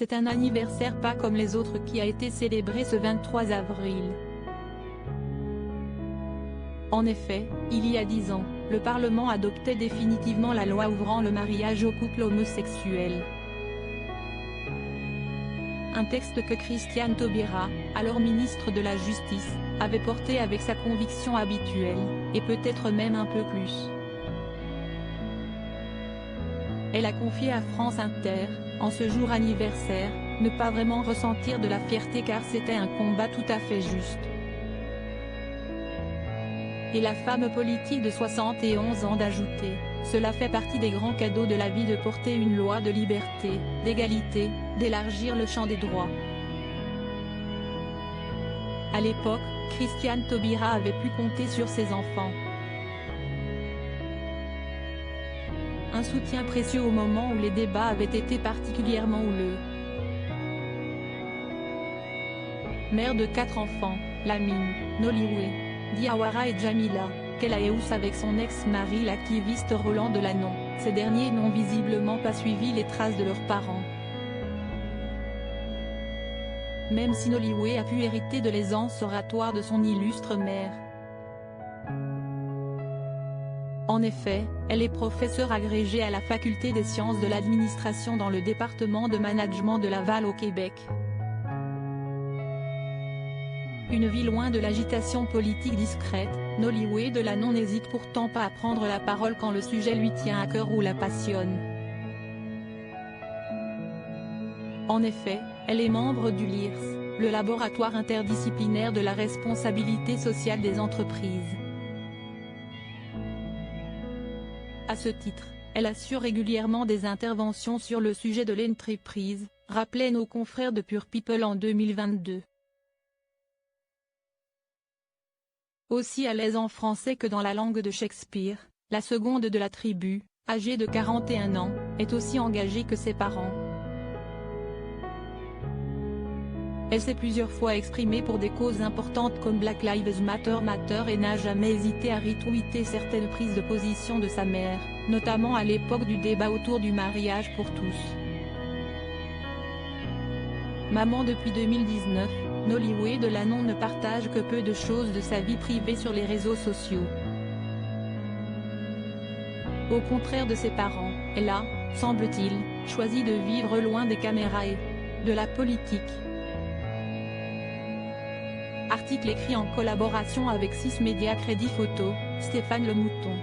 c'est un anniversaire pas comme les autres qui a été célébré ce 23 avril. En effet, il y a 10 ans, le Parlement adoptait définitivement la loi ouvrant le mariage aux couples homosexuels. Un texte que Christiane Taubira, alors ministre de la Justice, avait porté avec sa conviction habituelle, et peut-être même un peu plus. Elle a confié à France Inter, en ce jour anniversaire, ne pas vraiment ressentir de la fierté car c'était un combat tout à fait juste. Et la femme politique de 71 ans d'ajouter, cela fait partie des grands cadeaux de la vie de porter une loi de liberté, d'égalité, d'élargir le champ des droits. À l'époque, Christiane Taubira avait pu compter sur ses enfants. Un soutien précieux au moment où les débats avaient été particulièrement houleux. Mère de 4 enfants, Lamine, Noliwe, Diawara et Jamila, qu'elle a éhousse avec son ex-mari l'activiste Roland Delanon, ces derniers n'ont visiblement pas suivi les traces de leurs parents. Même si Noliwe a pu hériter de l'aisance oratoire de son illustre mère. En effet, elle est professeure agrégée à la Faculté des sciences de l'administration dans le département de management de Laval au Québec. Une vie loin de l'agitation politique discrète, Noliwe Delanon n'hésite pourtant pas à prendre la parole quand le sujet lui tient à cœur ou la passionne. En effet, elle est membre du LIRS, le laboratoire interdisciplinaire de la responsabilité sociale des entreprises. À ce titre, elle assure régulièrement des interventions sur le sujet de l'entreprise, rappelaient nos confrères de Pure People en 2022. Aussi à l'aise en français que dans la langue de Shakespeare, la seconde de la tribu, âgée de 41 ans, est aussi engagée que ses parents. Elle s'est plusieurs fois exprimée pour des causes importantes comme Black Lives Matter et n'a jamais hésité à retweeter certaines prises de position de sa mère, notamment à l'époque du débat autour du mariage pour tous. Maman depuis 2019, Noliwe Delanon ne partage que peu de choses de sa vie privée sur les réseaux sociaux. Au contraire de ses parents, elle a, semble-t-il, choisi de vivre loin des caméras et de la politique. Article écrit en collaboration avec 6 médias Crédit Photo, Stéphane Le Mouton.